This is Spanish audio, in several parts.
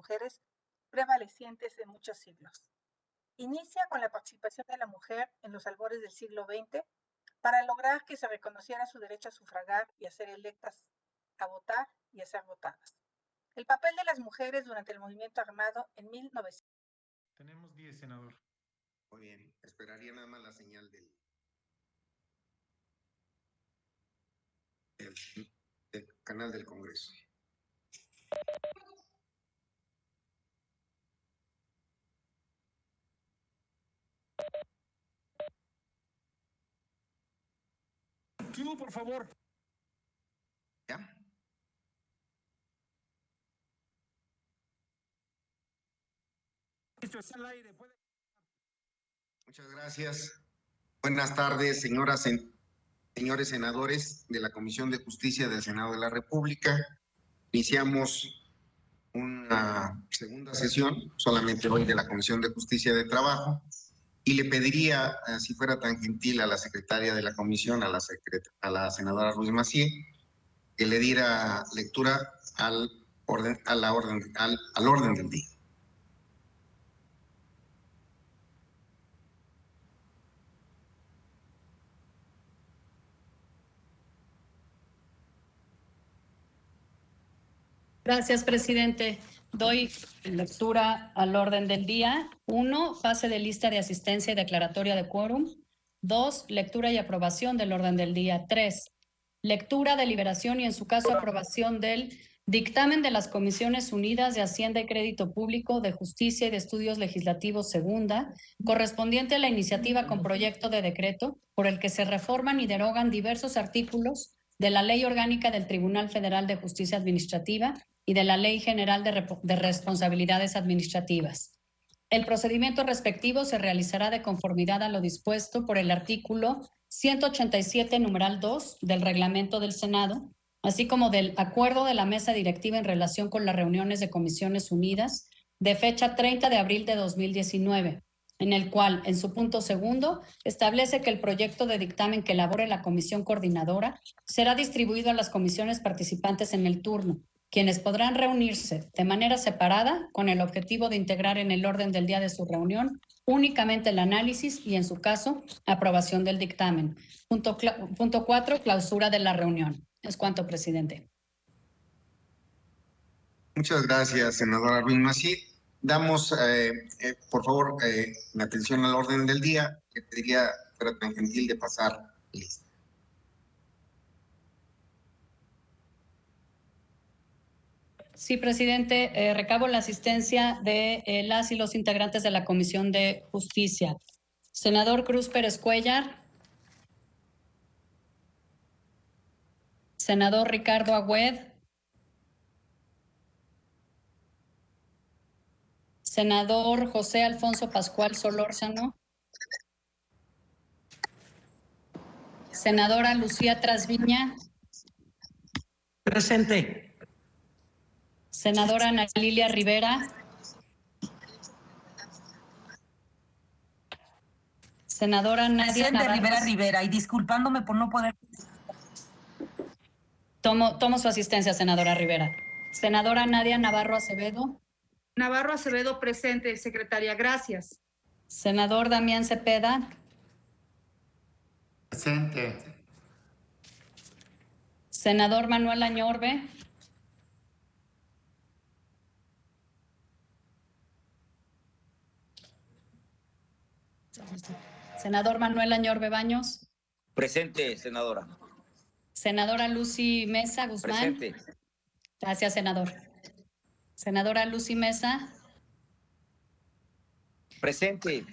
mujeres prevalecientes en muchos siglos. Inicia con la participación de la mujer en los albores del siglo XX para lograr que se reconociera su derecho a sufragar y a ser electas, a votar y a ser votadas. El papel de las mujeres durante el movimiento armado en 1900. Tenemos 10, senador. Muy bien, esperaría nada más la señal del canal del Congreso. Tú, por favor. ¿Ya? Esto está al aire. Muchas gracias. Buenas tardes, señores senadores de la Comisión de Justicia del Senado de la República. Iniciamos una segunda sesión, solamente hoy, de la Comisión de Justicia de Trabajo, y le pediría, si fuera tan gentil, a la secretaria de la comisión, a la senadora Ruiz Massieu, que le diera lectura al orden del día. Gracias, presidente. Doy lectura al orden del día. 1, fase de lista de asistencia y declaratoria de quórum. 2, lectura y aprobación del orden del día. 3, lectura, deliberación y, en su caso, aprobación del dictamen de las Comisiones Unidas de Hacienda y Crédito Público, de Justicia y de Estudios Legislativos segunda, correspondiente a la iniciativa con proyecto de decreto por el que se reforman y derogan diversos artículos de la Ley Orgánica del Tribunal Federal de Justicia Administrativa y de la Ley General de Responsabilidades Administrativas. El procedimiento respectivo se realizará de conformidad a lo dispuesto por el artículo 187, numeral 2 del Reglamento del Senado, así como del Acuerdo de la Mesa Directiva en relación con las reuniones de Comisiones Unidas de fecha 30 de abril de 2019, en el cual, en su punto segundo, establece que el proyecto de dictamen que elabore la Comisión Coordinadora será distribuido a las comisiones participantes en el turno, quienes podrán reunirse de manera separada con el objetivo de integrar en el orden del día de su reunión únicamente el análisis y, en su caso, aprobación del dictamen. Punto 4, clausura de la reunión. Es cuanto, presidente. Muchas gracias, senadora Ruiz Massieu. Damos, por favor, la atención al orden del día. Le pediría, fuera tan gentil, de pasar lista. Sí, presidente, recabo la asistencia de las y los integrantes de la Comisión de Justicia. Senador Cruz Pérez Cuellar. Senador Ricardo Agüed. Senador José Alfonso Pascual Solórzano. Senadora Lucía Trasviña. Presente. Senadora Ana Lilia Rivera. Senadora Nadia Navarro. Rivera, y disculpándome por no poder. Tomo su asistencia, senadora Rivera. Senadora Nadia Navarro Acevedo. Navarro Acevedo, presente, secretaria. Gracias. Senador Damián Cepeda. Presente. Senador Manuel Añorbe. Senador Manuel Añorbe Baños. Presente, senadora. Senadora Lucy Mesa Guzmán. Presente. Gracias, senador. Senadora Lucy Mesa. Presente.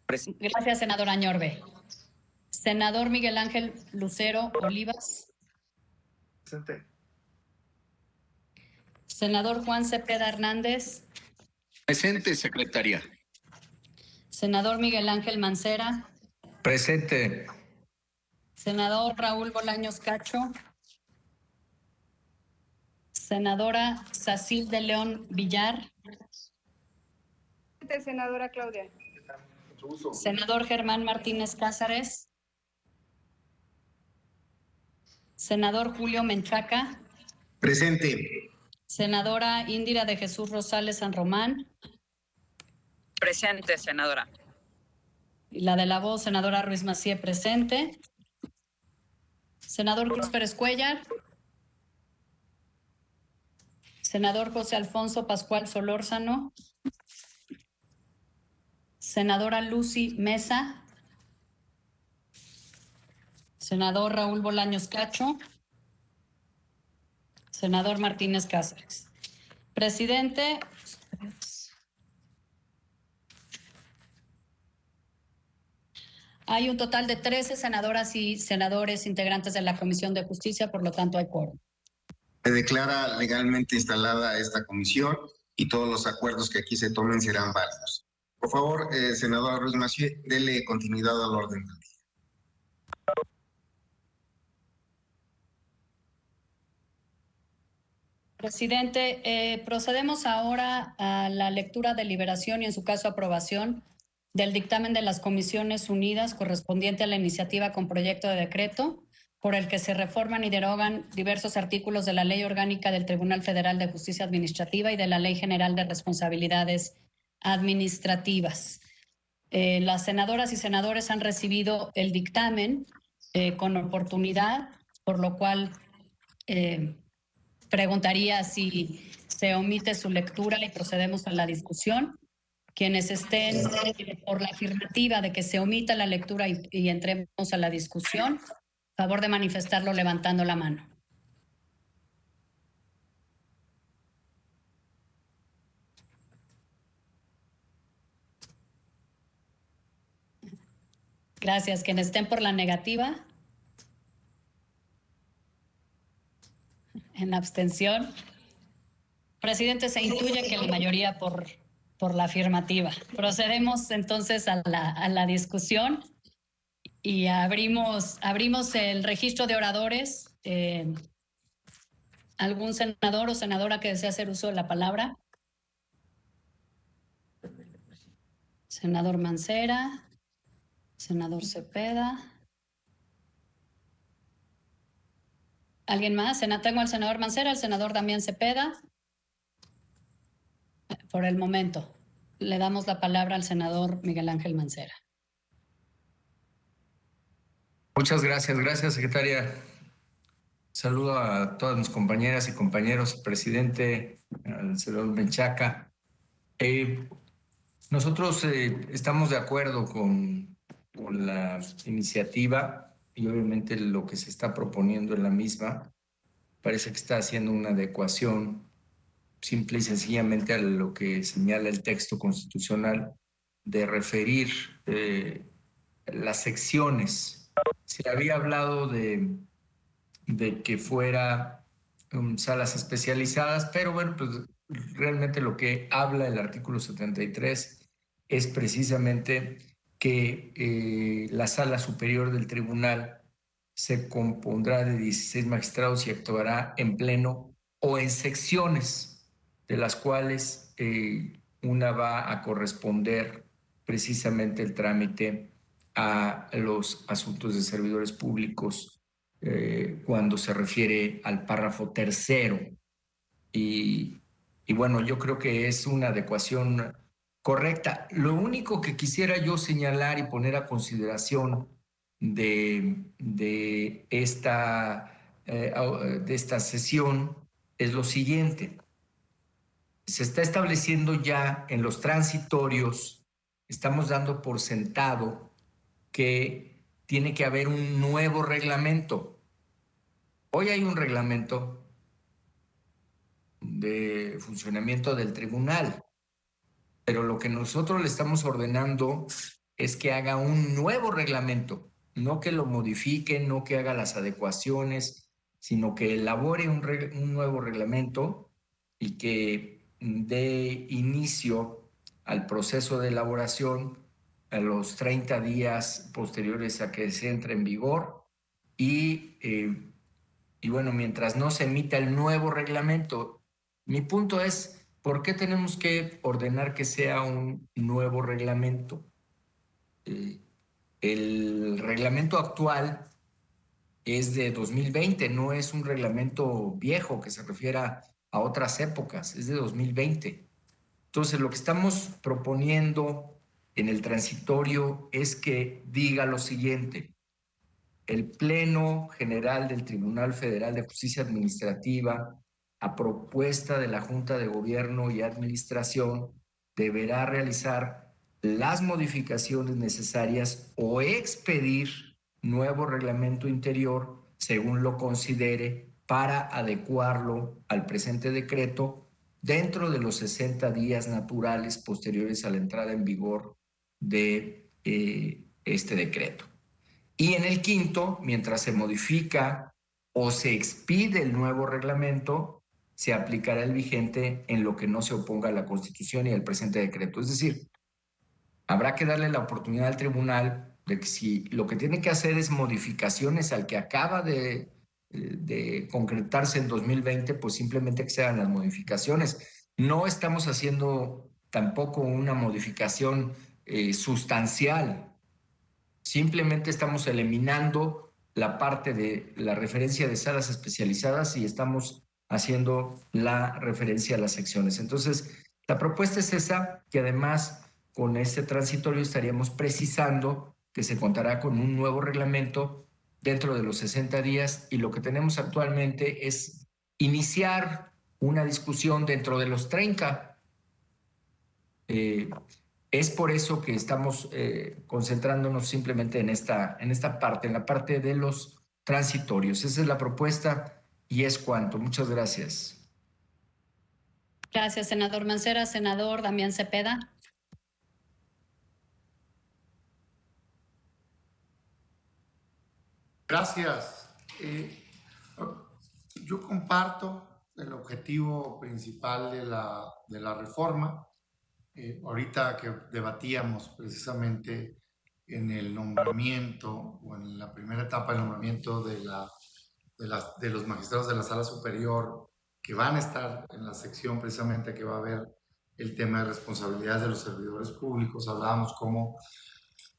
Gracias, senadora Añorbe. Senador Miguel Ángel Lucero Olivas. Presente. Senador Juan Cepeda Hernández. Presente, secretaria. Senador Miguel Ángel Mancera. Presente. Senador Raúl Bolaños Cacho. Senadora Sacil de León Villar. Senadora Claudia. Senador Germán Martínez Cázares. Senador Julio Menchaca. Presente. Senadora Indira de Jesús Rosales San Román. Presente, senadora. Y la de la voz, senadora Ruiz Massieu, presente. Senador Cruz Pérez Cuellar. Senador José Alfonso Pascual Solórzano. Senadora Lucy Mesa. Senador Raúl Bolaños Cacho. Senador Martínez Cáceres. Presidente. Hay un total de 13 senadoras y senadores integrantes de la Comisión de Justicia, por lo tanto hay quórum. Se declara legalmente instalada esta comisión y todos los acuerdos que aquí se tomen serán válidos. Por favor, senadora Ruiz Massieu, dele continuidad al orden del día. Presidente, procedemos ahora a la lectura, deliberación y en su caso aprobación del dictamen de las Comisiones Unidas correspondiente a la iniciativa con proyecto de decreto por el que se reforman y derogan diversos artículos de la Ley Orgánica del Tribunal Federal de Justicia Administrativa y de la Ley General de Responsabilidades Administrativas. Las senadoras y senadores han recibido el dictamen con oportunidad, por lo cual preguntaría si se omite su lectura y procedemos a la discusión. Quienes estén por la afirmativa de que se omita la lectura y entremos a la discusión, favor de manifestarlo levantando la mano. Gracias. Quienes estén por la negativa. En abstención. Presidente, se intuye que la mayoría por la afirmativa. Procedemos entonces a la discusión y abrimos el registro de oradores. ¿Algún senador o senadora que desea hacer uso de la palabra? Senador Mancera, senador Cepeda. ¿Alguien más? Tengo al senador Mancera, al senador Damián Cepeda. Por el momento, le damos la palabra al senador Miguel Ángel Mancera. Muchas gracias. Gracias, secretaria. Saludo a todas mis compañeras y compañeros, presidente, al senador Menchaca. Nosotros estamos de acuerdo con la iniciativa y obviamente lo que se está proponiendo en la misma. Parece que está haciendo una adecuación simple y sencillamente a lo que señala el texto constitucional de referir las secciones. Se había hablado de que fuera salas especializadas, pero bueno, pues realmente lo que habla el artículo 73 es precisamente que la sala superior del tribunal se compondrá de 16 magistrados y actuará en pleno o en secciones, de las cuales una va a corresponder precisamente el trámite a los asuntos de servidores públicos cuando se refiere al párrafo tercero. Y bueno, yo creo que es una adecuación correcta. Lo único que quisiera yo señalar y poner a consideración de esta sesión es lo siguiente. Se está estableciendo ya en los transitorios, estamos dando por sentado que tiene que haber un nuevo reglamento. Hoy hay un reglamento de funcionamiento del tribunal, pero lo que nosotros le estamos ordenando es que haga un nuevo reglamento, no que lo modifique, no que haga las adecuaciones, sino que elabore un nuevo reglamento y que dé inicio al proceso de elaboración a los 30 días posteriores a que se entre en vigor y bueno, mientras no se emita el nuevo reglamento. Mi punto es, ¿por qué tenemos que ordenar que sea un nuevo reglamento? El reglamento actual es de 2020, no es un reglamento viejo que se refiera a otras épocas, es de 2020. Entonces, lo que estamos proponiendo en el transitorio es que diga lo siguiente: el Pleno General del Tribunal Federal de Justicia Administrativa, a propuesta de la Junta de Gobierno y Administración, deberá realizar las modificaciones necesarias o expedir nuevo reglamento interior según lo considere para adecuarlo al presente decreto dentro de los 60 días naturales posteriores a la entrada en vigor de este decreto. Y en el quinto, mientras se modifica o se expide el nuevo reglamento, se aplicará el vigente en lo que no se oponga a la Constitución y al presente decreto. Es decir, habrá que darle la oportunidad al tribunal de que si lo que tiene que hacer es modificaciones al que acaba de concretarse en 2020, pues simplemente que se hagan las modificaciones. No estamos haciendo tampoco una modificación sustancial. Simplemente estamos eliminando la parte de la referencia de salas especializadas y estamos haciendo la referencia a las secciones. Entonces, la propuesta es esa, que además con este transitorio estaríamos precisando que se contará con un nuevo reglamento dentro de los 60 días y lo que tenemos actualmente es iniciar una discusión dentro de los 30. Es por eso que estamos concentrándonos simplemente en esta parte, en la parte de los transitorios. Esa es la propuesta y es cuanto. Muchas gracias. Gracias, senador Mancera. Senador Damián Cepeda. Gracias. Yo comparto el objetivo principal de la reforma. Ahorita que debatíamos precisamente en el nombramiento o en la primera etapa del nombramiento de los magistrados de la Sala Superior que van a estar en la sección precisamente que va a ver el tema de responsabilidades de los servidores públicos, hablábamos cómo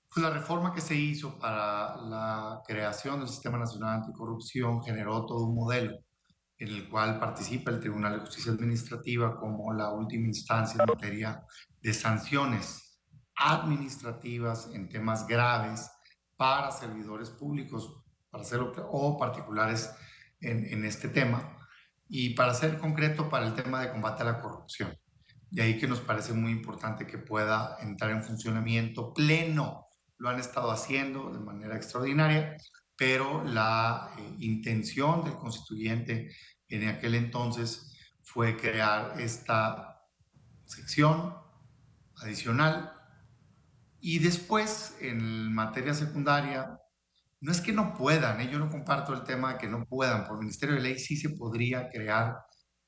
pues, la reforma que se hizo para la creación del Sistema Nacional Anticorrupción generó todo un modelo en el cual participa el Tribunal de Justicia Administrativa como la última instancia en materia de sanciones administrativas en temas graves para servidores públicos o particulares en este tema, y para ser concreto para el tema de combate a la corrupción. De ahí que nos parece muy importante que pueda entrar en funcionamiento pleno. Lo han estado haciendo de manera extraordinaria, pero la intención del constituyente en aquel entonces fue crear esta sección adicional. Y después, en materia secundaria, no es que no puedan, yo no comparto el tema de que no puedan. Por Ministerio de Ley sí se podría crear,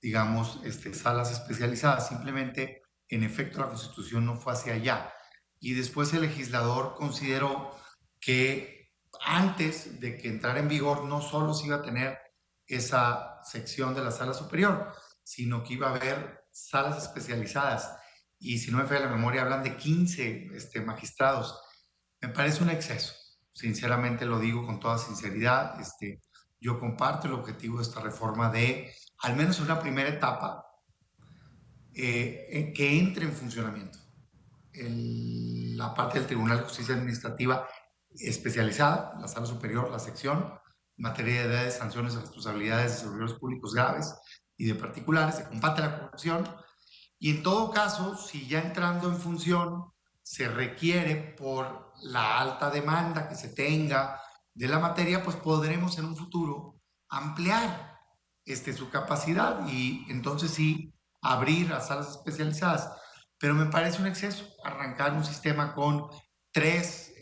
digamos, salas especializadas. Simplemente, en efecto, la Constitución no fue hacia allá. Y después el legislador consideró que antes de que entrara en vigor no solo se iba a tener esa sección de la Sala Superior, sino que iba a haber salas especializadas. Y si no me falla la memoria, hablan de 15 magistrados. Me parece un exceso. Sinceramente lo digo con toda sinceridad. Yo comparto el objetivo de esta reforma de, al menos en una primera etapa, que entre en funcionamiento la parte del Tribunal de Justicia Administrativa especializada, la Sala Superior, la sección, en materia de edades, sanciones y responsabilidades de servidores públicos graves y de particulares, de combate a la corrupción. Y en todo caso, si ya entrando en función se requiere por la alta demanda que se tenga de la materia, pues podremos en un futuro ampliar su capacidad y entonces sí abrir las salas especializadas. Pero me parece un exceso arrancar un sistema con 3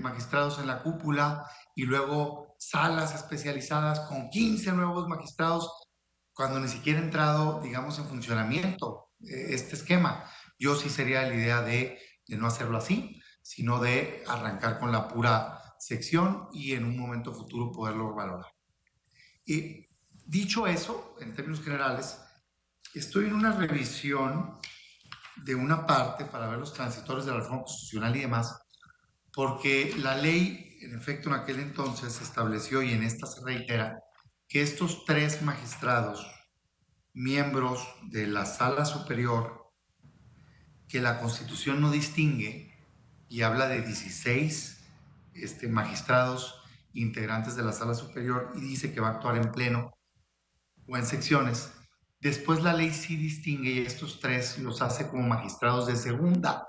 magistrados en la cúpula y luego salas especializadas con 15 nuevos magistrados cuando ni siquiera ha entrado, digamos, en funcionamiento este esquema. Yo sí sería la idea de no hacerlo así, sino de arrancar con la pura sección y en un momento futuro poderlo valorar. Y dicho eso, en términos generales, estoy en una revisión de una parte para ver los transitorios de la reforma constitucional y demás, porque la ley, en efecto, en aquel entonces se estableció y en esta se reitera que estos 3 magistrados miembros de la Sala Superior que la Constitución no distingue y habla de 16 magistrados integrantes de la Sala Superior y dice que va a actuar en pleno o en secciones. Después la ley sí distingue y estos 3 los hace como magistrados de segunda,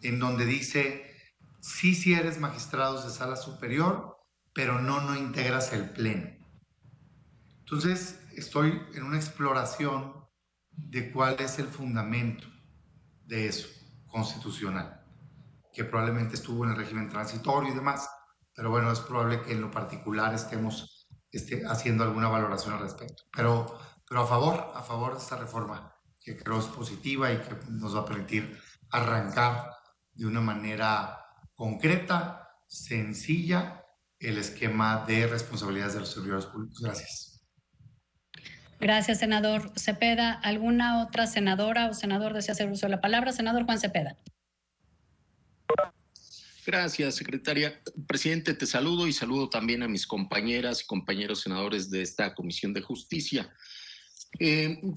en donde dice, sí eres magistrados de Sala Superior, pero no integras el pleno. Entonces, estoy en una exploración de cuál es el fundamento de eso, constitucional, que probablemente estuvo en el régimen transitorio y demás, pero bueno, es probable que en lo particular estemos haciendo alguna valoración al respecto. Pero a favor de esta reforma, que creo es positiva y que nos va a permitir arrancar de una manera concreta, sencilla, el esquema de responsabilidades de los servidores públicos. Gracias. Gracias, senador Cepeda. ¿Alguna otra senadora o senador desea hacer uso de la palabra? Senador Juan Cepeda. Gracias, secretaria. Presidente, te saludo y saludo también a mis compañeras y compañeros senadores de esta Comisión de Justicia.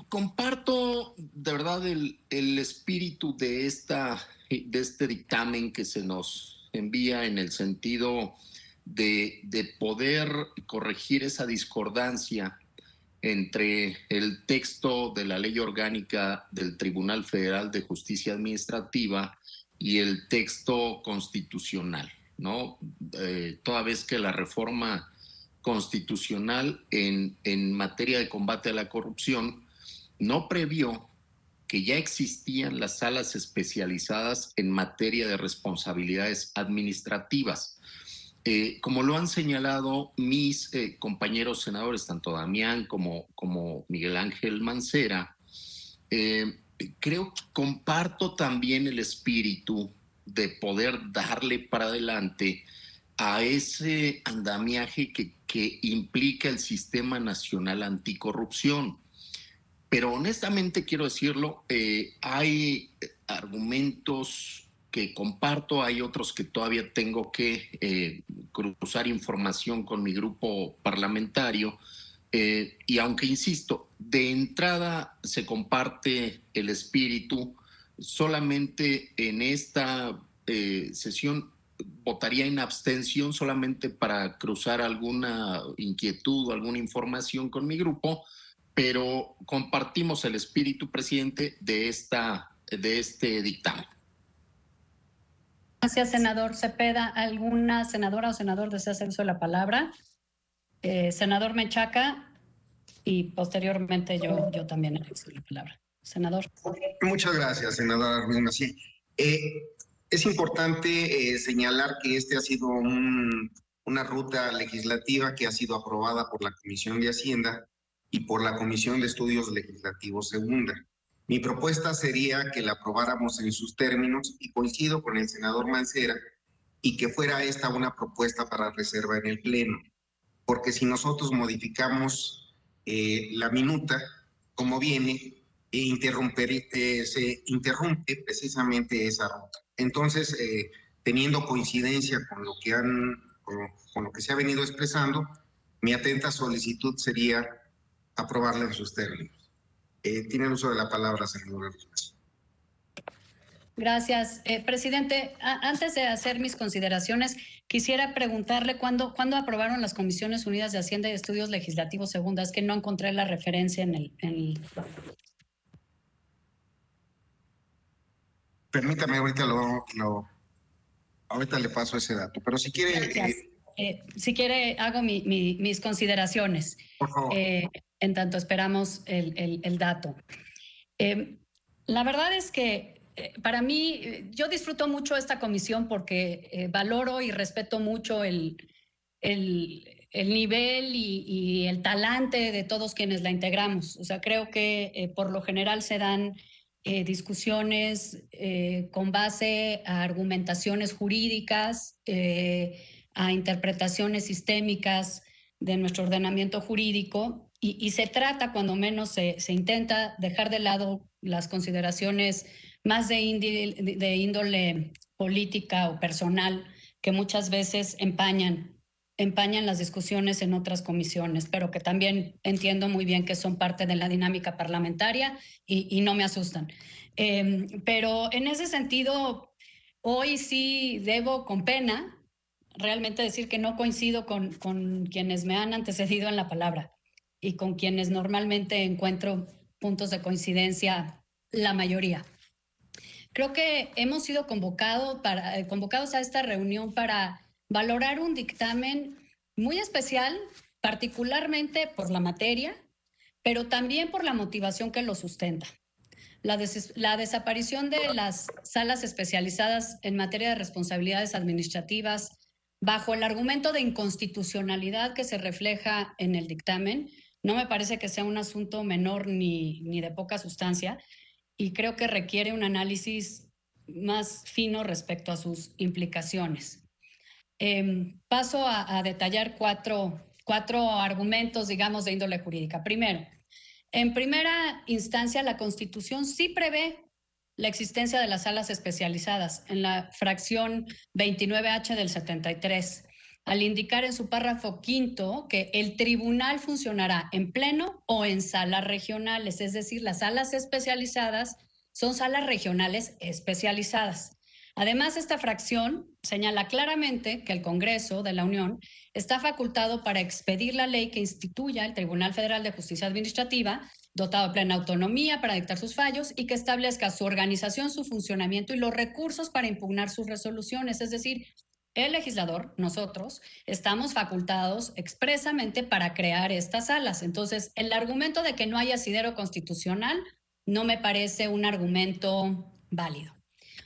Comparto de verdad el espíritu de este dictamen que se nos envía en el sentido de poder corregir esa discordancia entre el texto de la Ley Orgánica del Tribunal Federal de Justicia Administrativa y el texto constitucional, ¿no? Toda vez que la reforma constitucional en materia de combate a la corrupción no previó que ya existían las salas especializadas en materia de responsabilidades administrativas. Como lo han señalado mis compañeros senadores, tanto Damián como Miguel Ángel Mancera, creo que comparto también el espíritu de poder darle para adelante a ese andamiaje que implica el Sistema Nacional Anticorrupción. Pero honestamente quiero decirlo, hay argumentos que comparto, hay otros que todavía tengo que cruzar información con mi grupo parlamentario, y aunque insisto, de entrada se comparte el espíritu, solamente en esta sesión votaría en abstención solamente para cruzar alguna inquietud, alguna información con mi grupo, pero compartimos el espíritu, presidente, de este dictamen. Gracias, senador Cepeda. ¿Alguna senadora o senador desea hacer uso de la palabra? Senador Menchaca, y posteriormente yo también haré uso de la palabra. Senador. Muchas gracias, senadora Ruiz Massieu. Es importante señalar que ha sido una ruta legislativa que ha sido aprobada por la Comisión de Hacienda y por la Comisión de Estudios Legislativos Segunda. Mi propuesta sería que la aprobáramos en sus términos y coincido con el senador Mancera y que fuera esta una propuesta para reserva en el Pleno, porque si nosotros modificamos la minuta como viene, se interrumpe precisamente esa ruta. Entonces, teniendo coincidencia con lo que se ha venido expresando, mi atenta solicitud sería aprobarla en sus términos. Tiene el uso de la palabra, senadora. Gracias. Presidente, antes de hacer mis consideraciones, quisiera preguntarle ¿cuándo aprobaron las Comisiones Unidas de Hacienda y Estudios Legislativos Segunda? Es que no encontré la referencia en el... Permítame, ahorita le paso ese dato, pero si quiere... si quiere, hago mis consideraciones. Por favor. En tanto esperamos el dato. La verdad es que para mí, yo disfruto mucho esta comisión porque valoro y respeto mucho el nivel y el talante de todos quienes la integramos. O sea, creo que por lo general se dan discusiones con base a argumentaciones jurídicas, a interpretaciones sistémicas de nuestro ordenamiento jurídico y se trata, cuando menos se intenta dejar de lado las consideraciones más de índole política o personal que muchas veces empañan empañan las discusiones en otras comisiones, pero que también entiendo muy bien que son parte de la dinámica parlamentaria y no me asustan. Pero en ese sentido, hoy sí debo con pena realmente decir que no coincido con quienes me han antecedido en la palabra y con quienes normalmente encuentro puntos de coincidencia, la mayoría. Creo que hemos sido convocados a esta reunión para valorar un dictamen muy especial, particularmente por la materia, pero también por la motivación que lo sustenta. La desaparición de las salas especializadas en materia de responsabilidades administrativas bajo el argumento de inconstitucionalidad que se refleja en el dictamen, no me parece que sea un asunto menor ni de poca sustancia, y creo que requiere un análisis más fino respecto a sus implicaciones. Paso a detallar cuatro argumentos, digamos, de índole jurídica. Primero, en primera instancia, la Constitución sí prevé la existencia de las salas especializadas en la fracción 29H del 73, al indicar en su párrafo quinto que el tribunal funcionará en pleno o en salas regionales, es decir, las salas especializadas son salas regionales especializadas. Además, esta fracción señala claramente que el Congreso de la Unión está facultado para expedir la ley que instituya el Tribunal Federal de Justicia Administrativa, dotado de plena autonomía para dictar sus fallos y que establezca su organización, su funcionamiento y los recursos para impugnar sus resoluciones. Es decir, el legislador, nosotros, estamos facultados expresamente para crear estas salas. Entonces, el argumento de que no haya asidero constitucional no me parece un argumento válido.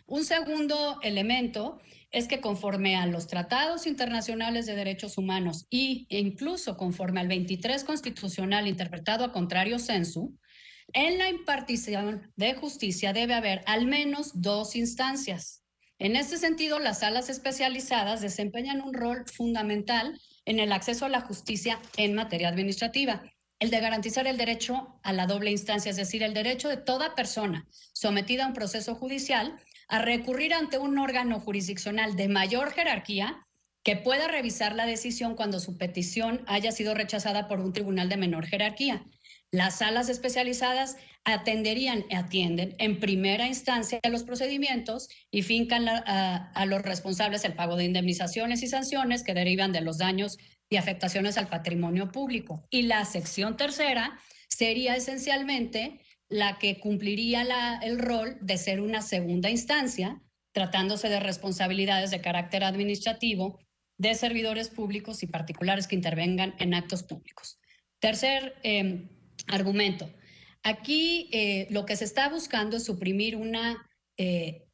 Un segundo elemento es que conforme a los tratados internacionales de derechos humanos e incluso conforme al 23 constitucional interpretado a contrario sensu, en la impartición de justicia debe haber al menos 2 instancias. En este sentido, las salas especializadas desempeñan un rol fundamental en el acceso a la justicia en materia administrativa, el de garantizar el derecho a la doble instancia, es decir, el derecho de toda persona sometida a un proceso judicial a recurrir ante un órgano jurisdiccional de mayor jerarquía que pueda revisar la decisión cuando su petición haya sido rechazada por un tribunal de menor jerarquía. Las salas especializadas atienden en primera instancia los procedimientos y fincan a los responsables el pago de indemnizaciones y sanciones que derivan de los daños y afectaciones al patrimonio público. Y la sección tercera sería esencialmente la que cumpliría el rol de ser una segunda instancia, tratándose de responsabilidades de carácter administrativo de servidores públicos y particulares que intervengan en actos públicos. Tercer argumento. Aquí lo que se está buscando es suprimir una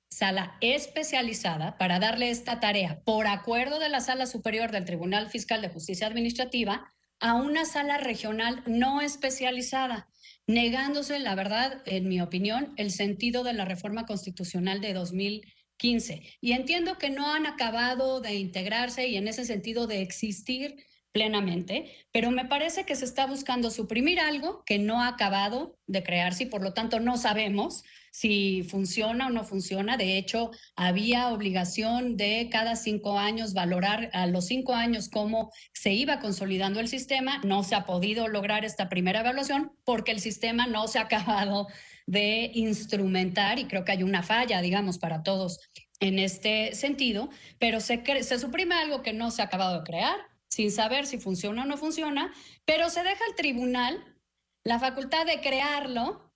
sala especializada para darle esta tarea por acuerdo de la Sala Superior del Tribunal Fiscal de Justicia Administrativa a una sala regional no especializada, negándose, la verdad, en mi opinión, el sentido de la reforma constitucional de 2015. Y entiendo que no han acabado de integrarse y en ese sentido de existir plenamente, pero me parece que se está buscando suprimir algo que no ha acabado de crearse y por lo tanto no sabemos si funciona o no funciona. De hecho, había obligación de cada 5 años valorar a los 5 años cómo se iba consolidando el sistema. No se ha podido lograr esta primera evaluación porque el sistema no se ha acabado de instrumentar y creo que hay una falla, digamos, para todos en este sentido, pero se suprime algo que no se ha acabado de crear sin saber si funciona o no funciona, pero se deja al tribunal la facultad de crearlo,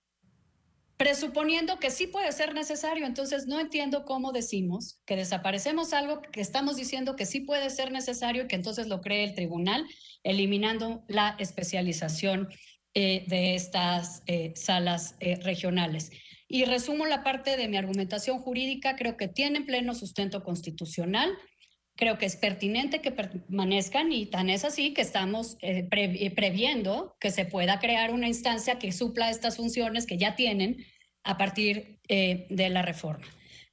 presuponiendo que sí puede ser necesario. Entonces no entiendo cómo decimos que desaparecemos algo que estamos diciendo que sí puede ser necesario y que entonces lo cree el tribunal, eliminando la especialización de estas salas regionales. Y resumo la parte de mi argumentación jurídica, creo que tienen pleno sustento constitucional. Creo que es pertinente que permanezcan y tan es así que estamos previendo que se pueda crear una instancia que supla estas funciones que ya tienen a partir de la reforma.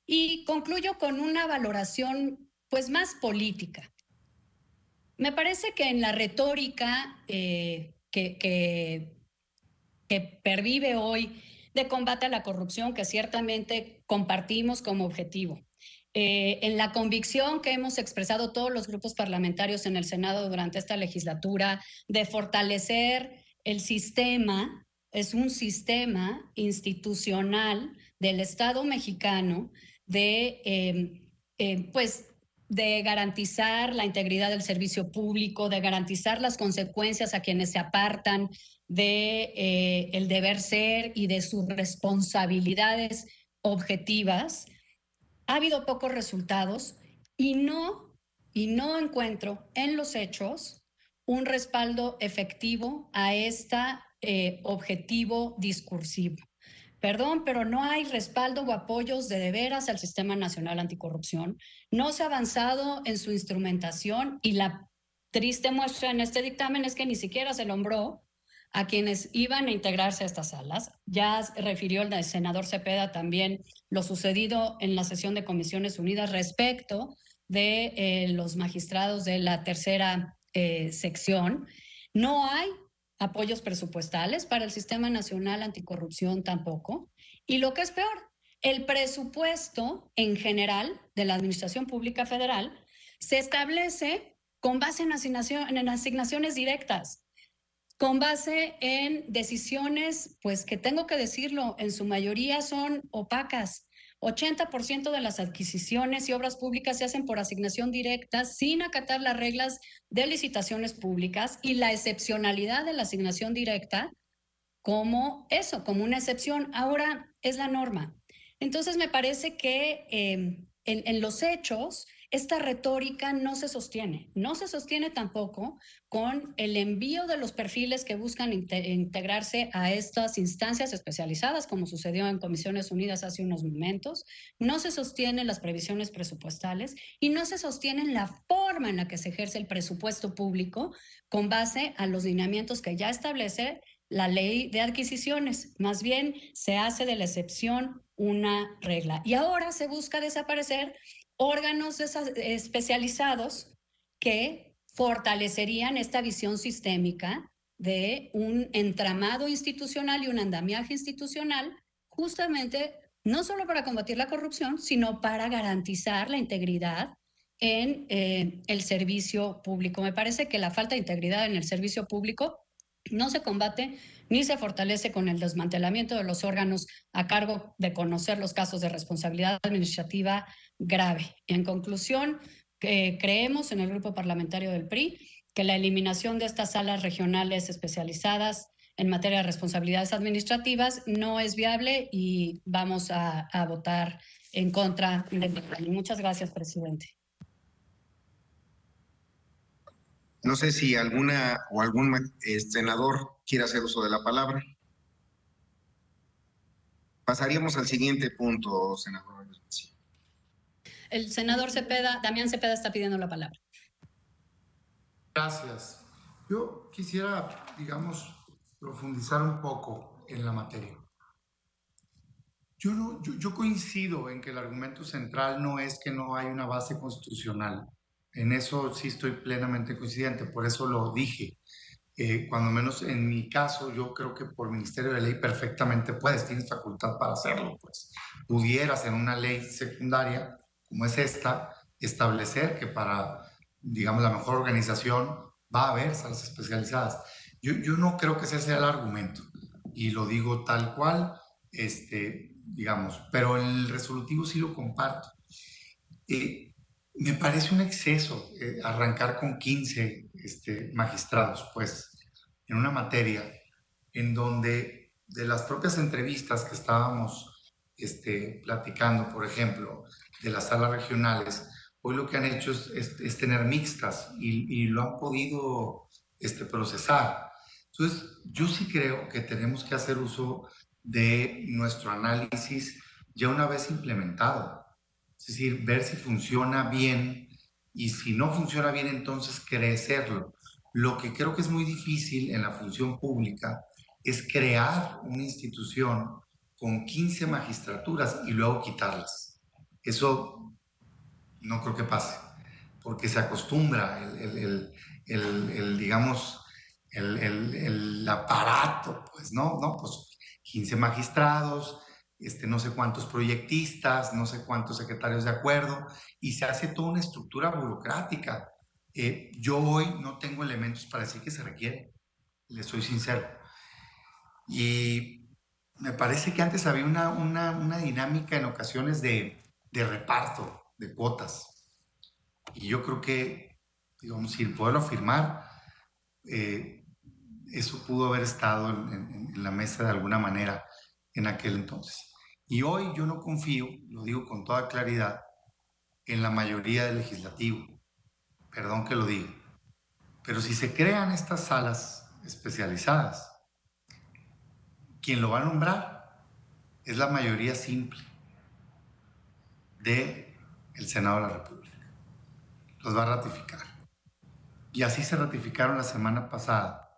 Y concluyo con una valoración pues más política. Me parece que en la retórica que pervive hoy de combate a la corrupción, que ciertamente compartimos como objetivo, en la convicción que hemos expresado todos los grupos parlamentarios en el Senado durante esta legislatura de fortalecer el sistema, es un sistema institucional del Estado mexicano de garantizar la integridad del servicio público, de garantizar las consecuencias a quienes se apartan de el deber ser y de sus responsabilidades objetivas. Ha habido pocos resultados y no encuentro en los hechos un respaldo efectivo a este objetivo discursivo. Perdón, pero no hay respaldo o apoyos de veras al Sistema Nacional Anticorrupción. No se ha avanzado en su instrumentación y la triste muestra en este dictamen es que ni siquiera se nombró a quienes iban a integrarse a estas salas. Ya refirió el senador Cepeda también lo sucedido en la sesión de Comisiones Unidas respecto de los magistrados de la tercera sección. No hay apoyos presupuestales para el Sistema Nacional Anticorrupción tampoco. Y lo que es peor, el presupuesto en general de la Administración Pública Federal se establece con base en asignaciones directas, con base en decisiones, pues que tengo que decirlo, en su mayoría son opacas. 80% de las adquisiciones y obras públicas se hacen por asignación directa sin acatar las reglas de licitaciones públicas y la excepcionalidad de la asignación directa como eso, como una excepción. Ahora es la norma. Entonces me parece que en los hechos esta retórica no se sostiene. No se sostiene tampoco con el envío de los perfiles que buscan integrarse a estas instancias especializadas, como sucedió en Comisiones Unidas hace unos momentos. No se sostienen las previsiones presupuestales y no se sostiene la forma en la que se ejerce el presupuesto público con base a los lineamientos que ya establece la ley de adquisiciones. Más bien se hace de la excepción una regla. Y ahora se busca desaparecer órganos especializados que fortalecerían esta visión sistémica de un entramado institucional y un andamiaje institucional, justamente no solo para combatir la corrupción, sino para garantizar la integridad en el servicio público. Me parece que la falta de integridad en el servicio público no se combate ni se fortalece con el desmantelamiento de los órganos a cargo de conocer los casos de responsabilidad administrativa grave. En conclusión, creemos en el grupo parlamentario del PRI que la eliminación de estas salas regionales especializadas en materia de responsabilidades administrativas no es viable y vamos a votar en contra del dictamen. Muchas gracias, presidente. No sé si alguna o algún senador quiere hacer uso de la palabra. Pasaríamos al siguiente punto, senador. El senador Cepeda, Damián Cepeda, está pidiendo la palabra. Gracias. Yo quisiera, digamos, profundizar un poco en la materia. Yo coincido en que el argumento central no es que no hay una base constitucional. En eso sí estoy plenamente coincidente, por eso lo dije. Cuando menos en mi caso, yo creo que por Ministerio de Ley perfectamente puedes, tienes facultad para hacerlo. Pues pudieras en una ley secundaria, como es esta, establecer que para, digamos, la mejor organización va a haber salas especializadas. Yo no creo que ese sea el argumento, y lo digo tal cual, digamos, pero el resolutivo sí lo comparto. Me parece un exceso arrancar con 15 magistrados, pues, en una materia en donde de las propias entrevistas que estábamos platicando, por ejemplo, de las salas regionales, hoy lo que han hecho es tener mixtas y lo han podido procesar. Entonces, yo sí creo que tenemos que hacer uso de nuestro análisis ya una vez implementado. Es decir, ver si funciona bien y si no funciona bien, entonces crecerlo. Lo que creo que es muy difícil en la función pública es crear una institución con 15 magistraturas y luego quitarlas. Eso no creo que pase, porque se acostumbra digamos, el aparato, pues, ¿no? Pues 15 magistrados, no sé cuántos proyectistas, no sé cuántos secretarios de acuerdo, y se hace toda una estructura burocrática. Yo hoy no tengo elementos para decir que se requiere, les soy sincero. Y me parece que antes había una dinámica en ocasiones de reparto, de cuotas. Y yo creo que, digamos, si poderlo afirmar, eso pudo haber estado en la mesa de alguna manera en aquel entonces. Y hoy yo no confío, lo digo con toda claridad, en la mayoría del legislativo. Perdón que lo diga. Pero si se crean estas salas especializadas, quien lo va a nombrar es la mayoría simple del Senado de la República. Los va a ratificar. Y así se ratificaron la semana pasada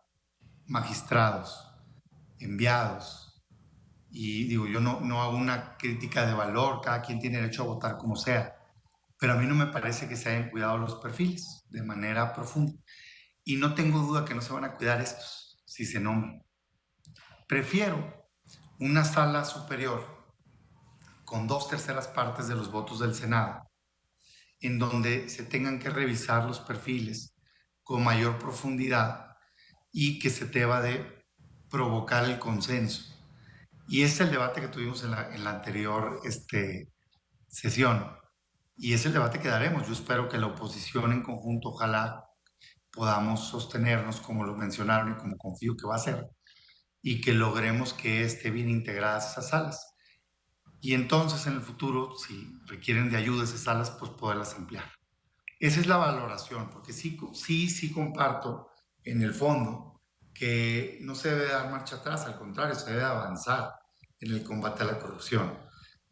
magistrados, enviados. Y digo, yo no hago una crítica de valor, cada quien tiene derecho a votar como sea, pero a mí no me parece que se hayan cuidado los perfiles de manera profunda. Y no tengo duda que no se van a cuidar estos, si se nombran. Prefiero una sala superior con 2/3 partes de los votos del Senado, en donde se tengan que revisar los perfiles con mayor profundidad y que se deba de provocar el consenso. Y es el debate que tuvimos en la anterior sesión, y es el debate que daremos. Yo espero que la oposición en conjunto, ojalá podamos sostenernos como lo mencionaron y como confío que va a ser, y que logremos que esté bien integradas esas salas. Y entonces en el futuro, si requieren de ayuda esas salas, pues poderlas ampliar. Esa es la valoración, porque sí comparto en el fondo que no se debe dar marcha atrás, al contrario, se debe avanzar en el combate a la corrupción.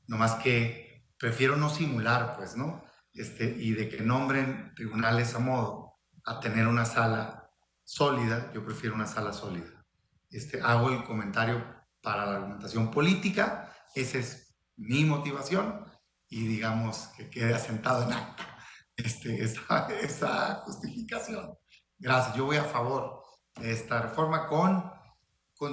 No más que prefiero no simular, pues, ¿no? Y de que nombren tribunales a modo a tener una sala sólida, yo prefiero una sala sólida. Hago el comentario para la argumentación política, esa es mi motivación, y digamos que quede asentado en acta esa justificación. Gracias. Yo voy a favor de esta reforma con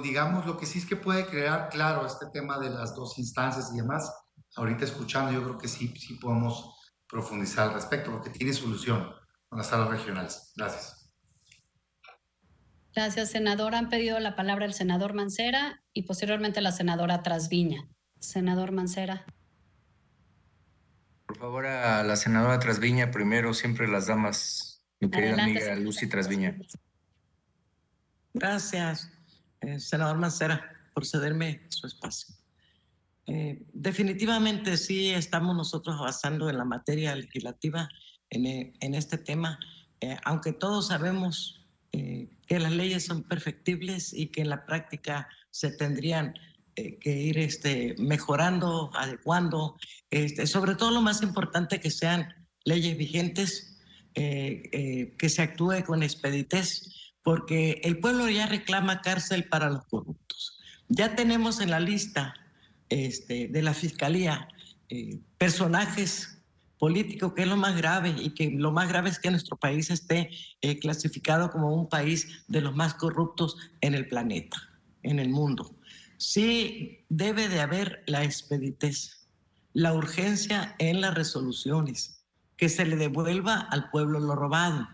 digamos, lo que sí es que puede crear, claro, este tema de las 2 instancias y demás. Ahorita escuchando, yo creo que sí podemos profundizar al respecto, porque tiene solución con las salas regionales. Gracias. Gracias, senador. Han pedido la palabra el senador Mancera y posteriormente la senadora Trasviña. Senador Mancera. Por favor, a la senadora Trasviña primero, siempre las damas, mi querida Adelante, amiga Lucy Trasviña. Gracias, senador Mancera, por cederme su espacio. Definitivamente sí estamos nosotros avanzando en la materia legislativa en este tema, aunque todos sabemos que las leyes son perfectibles y que en la práctica se tendrían que ir mejorando, adecuando, sobre todo lo más importante que sean leyes vigentes, que se actúe con expeditez, porque el pueblo ya reclama cárcel para los corruptos. Ya tenemos en la lista de la Fiscalía personajes políticos, que es lo más grave, y que lo más grave es que nuestro país esté clasificado como un país de los más corruptos en el planeta, en el mundo. Sí debe de haber la expeditez, la urgencia en las resoluciones, que se le devuelva al pueblo lo robado,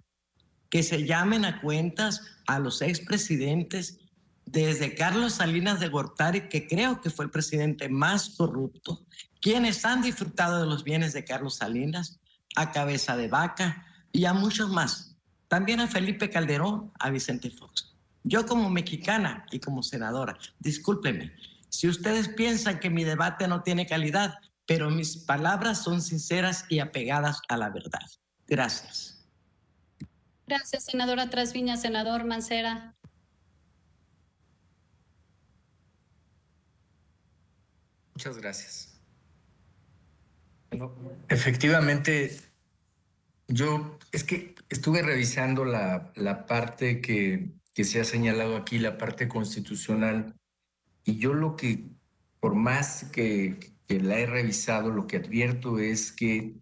que se llamen a cuentas a los expresidentes, desde Carlos Salinas de Gortari, que creo que fue el presidente más corrupto, quienes han disfrutado de los bienes de Carlos Salinas, a Cabeza de Vaca y a muchos más. También a Felipe Calderón, a Vicente Fox. Yo como mexicana y como senadora, discúlpenme, si ustedes piensan que mi debate no tiene calidad, pero mis palabras son sinceras y apegadas a la verdad. Gracias. Gracias, senadora Trasviña. Senador Mancera. Muchas gracias. Bueno, efectivamente, yo es que estuve revisando la parte que se ha señalado aquí, la parte constitucional, y yo lo que, por más que la he revisado, lo que advierto es que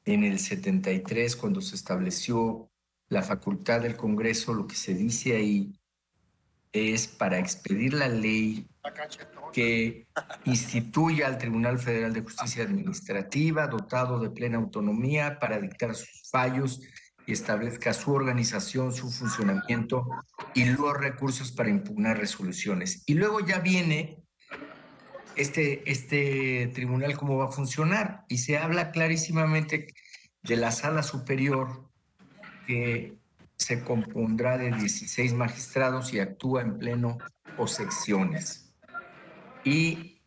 en el 73, cuando se estableció la facultad del Congreso, lo que se dice ahí es para expedir la ley que instituya al Tribunal Federal de Justicia Administrativa, dotado de plena autonomía para dictar sus fallos y establezca su organización, su funcionamiento y los recursos para impugnar resoluciones. Y luego ya viene este tribunal cómo va a funcionar, y se habla clarísimamente de la Sala Superior, que se compondrá de 16 magistrados y actúa en pleno o secciones. Y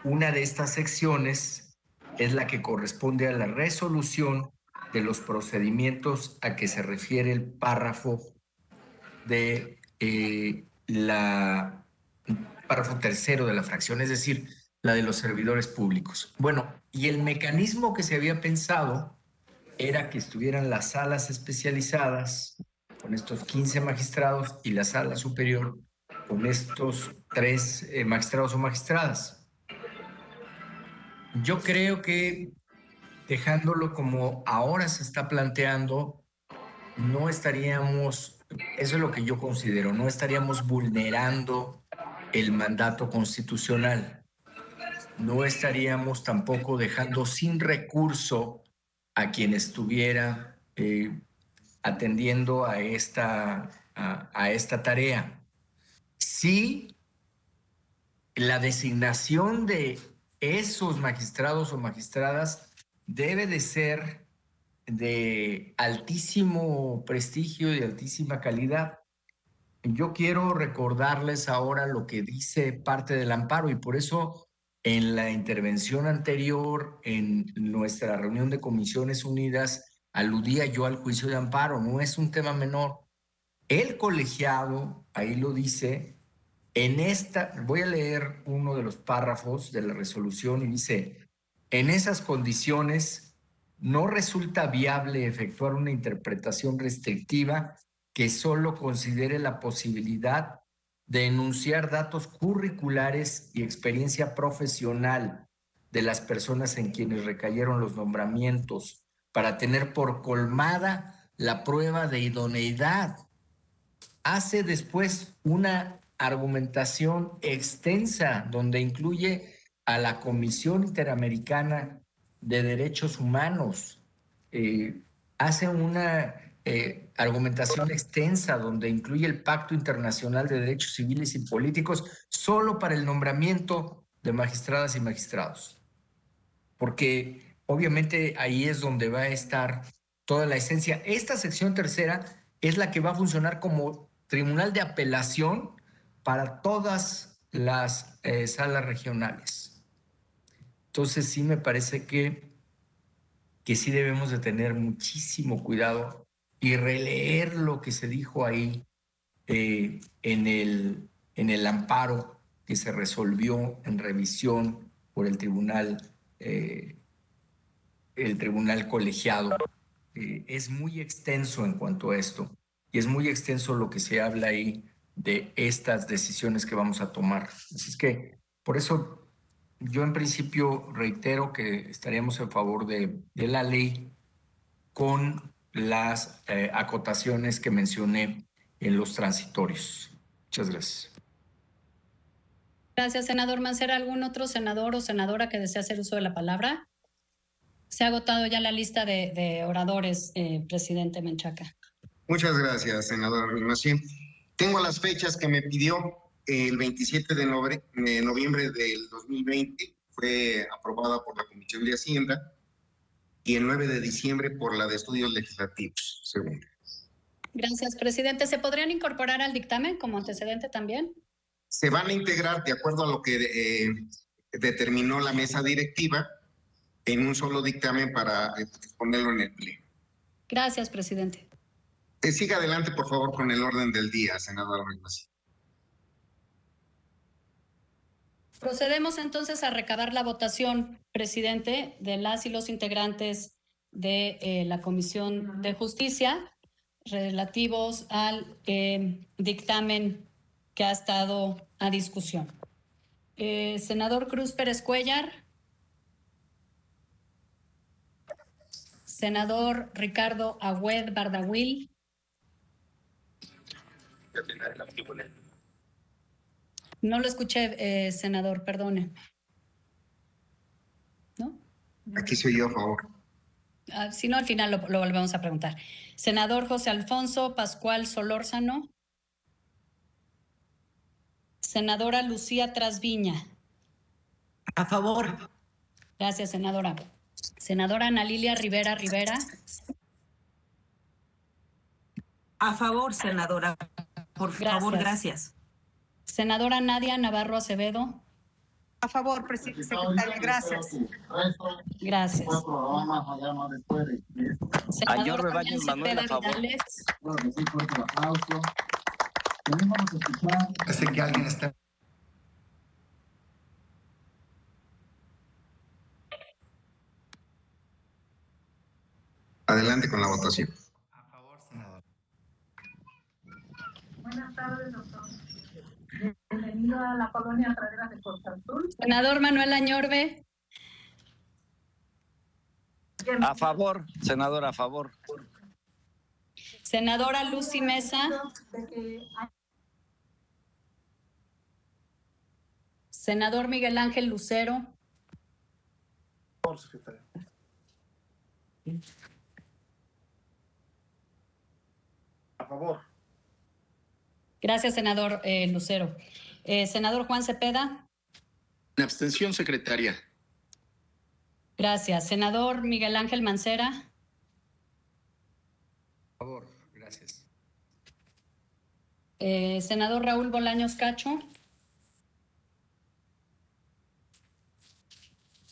una de estas secciones es la que corresponde a la resolución de los procedimientos a que se refiere el párrafo de párrafo tercero de la fracción, es decir, la de los servidores públicos. Bueno, y el mecanismo que se había pensado era que estuvieran las salas especializadas con estos 15 magistrados y la sala superior con estos 3 magistrados o magistradas. Yo creo que dejándolo como ahora se está planteando, no estaríamos, eso es lo que yo considero, no estaríamos vulnerando el mandato constitucional. No estaríamos tampoco dejando sin recurso a quien estuviera atendiendo a esta tarea. Sí, la designación de esos magistrados o magistradas debe de ser de altísimo prestigio y de altísima calidad. Yo quiero recordarles ahora lo que dice parte del amparo, y por eso en la intervención anterior, en nuestra reunión de Comisiones Unidas, aludía yo al juicio de amparo. No es un tema menor. El colegiado, ahí lo dice, voy a leer uno de los párrafos de la resolución y dice: en esas condiciones no resulta viable efectuar una interpretación restrictiva que solo considere la posibilidad de enunciar datos curriculares y experiencia profesional de las personas en quienes recayeron los nombramientos para tener por colmada la prueba de idoneidad. Hace después una argumentación extensa donde incluye a la Comisión Interamericana de Derechos Humanos. Hace una argumentación extensa donde incluye el Pacto Internacional de Derechos Civiles y Políticos solo para el nombramiento de magistradas y magistrados. Porque obviamente ahí es donde va a estar toda la esencia. Esta sección tercera es la que va a funcionar como tribunal de apelación para todas las salas regionales. Entonces sí me parece que sí debemos de tener muchísimo cuidado y releer lo que se dijo ahí en el amparo que se resolvió en revisión por el tribunal colegiado. Es muy extenso en cuanto a esto, y es muy extenso lo que se habla ahí de estas decisiones que vamos a tomar. Así es que por eso yo en principio reitero que estaríamos en favor de la ley con las acotaciones que mencioné en los transitorios. Muchas gracias. Gracias, senador Mancera. ¿Algún otro senador o senadora que desea hacer uso de la palabra? Se ha agotado ya la lista de oradores, presidente Menchaca. Muchas gracias, senadora Vilmací. Tengo las fechas que me pidió. El 27 de noviembre del 2020 fue aprobada por la Comisión de Hacienda, y el 9 de diciembre por la de Estudios Legislativos, segunda. Gracias, presidente. ¿Se podrían incorporar al dictamen como antecedente también? Se van a integrar de acuerdo a lo que determinó la mesa directiva en un solo dictamen para ponerlo en el pleno. Gracias, presidente. Siga adelante, por favor, con el orden del día, senadora Vilmací. Procedemos entonces a recabar la votación, presidente, de las y los integrantes de la Comisión de Justicia relativos al dictamen que ha estado a discusión. Senador Cruz Pérez Cuellar. Senador Ricardo Agüed Bardawil. No lo escuché, senador, perdone. ¿No? Aquí soy yo, a favor. Si no, al final lo volvemos a preguntar. Senador José Alfonso Pascual Solórzano. Senadora Lucía Trasviña. A favor. Gracias, senadora. Senadora Ana Lilia Rivera Rivera. A favor, senadora. Por favor, gracias. Senadora Nadia Navarro Acevedo. A favor, secretaria, gracias. Gracias. Añorbe Valle Manuel, a favor. Parece que alguien está. Adelante con la votación. A favor, senador. Buenas tardes, doctor. Bienvenido a la colonia Praderas de Costa Azul. Senador Manuel Añorbe. A favor, senadora, a favor. Senadora Lucy Mesa. Senador Miguel Ángel Lucero. Por secretaria. A favor. Gracias, senador Lucero. Senador Juan Cepeda. En abstención, secretaria. Gracias. Senador Miguel Ángel Mancera. Por favor, gracias. Senador Raúl Bolaños Cacho.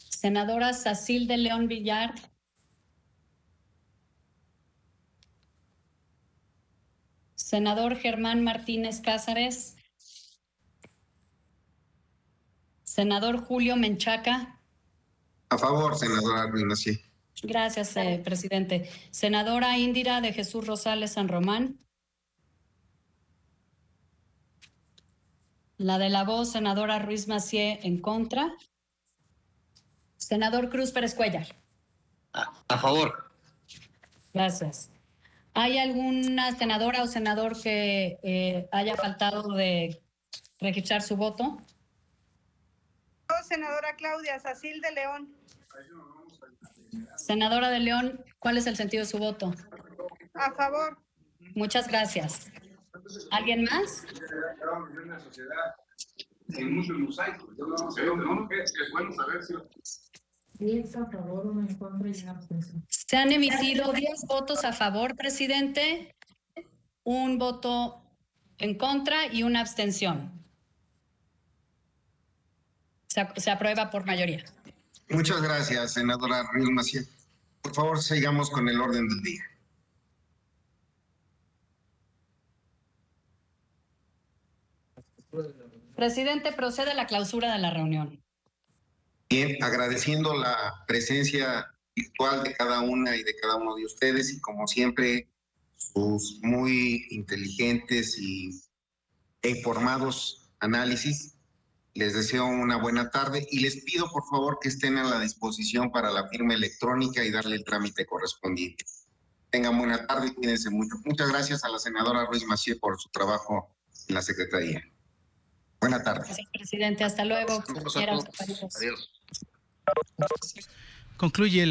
Senadora Sacilde León Villar. Senador Germán Martínez Cázares. Senador Julio Menchaca. A favor, senadora Ruiz Massieu. Gracias, presidente. Senadora Indira de Jesús Rosales San Román. La de la voz, senadora Ruiz Massieu, en contra. Senador Cruz Pérez Cuellar. A favor. Gracias. ¿Hay alguna senadora o senador que haya faltado de registrar su voto? Senadora Claudia Sacil de León. Senadora de León, ¿cuál es el sentido de su voto? A favor. Muchas gracias. ¿Alguien más? Se han emitido 10 votos a favor, presidente, un voto en contra y una abstención. Se aprueba por mayoría. Muchas gracias, senadora Ruiz Massieu. Por favor, sigamos con el orden del día. Presidente, procede a la clausura de la reunión. Bien, agradeciendo la presencia virtual de cada una y de cada uno de ustedes y como siempre sus muy inteligentes e informados análisis. Les deseo una buena tarde y les pido por favor que estén a la disposición para la firma electrónica y darle el trámite correspondiente. Tengan buena tarde y cuídense mucho. Muchas gracias a la senadora Ruiz Massieu por su trabajo en la Secretaría. Buena tarde. Gracias, presidente. Hasta luego. Adiós. Compañeros. Adiós. Concluye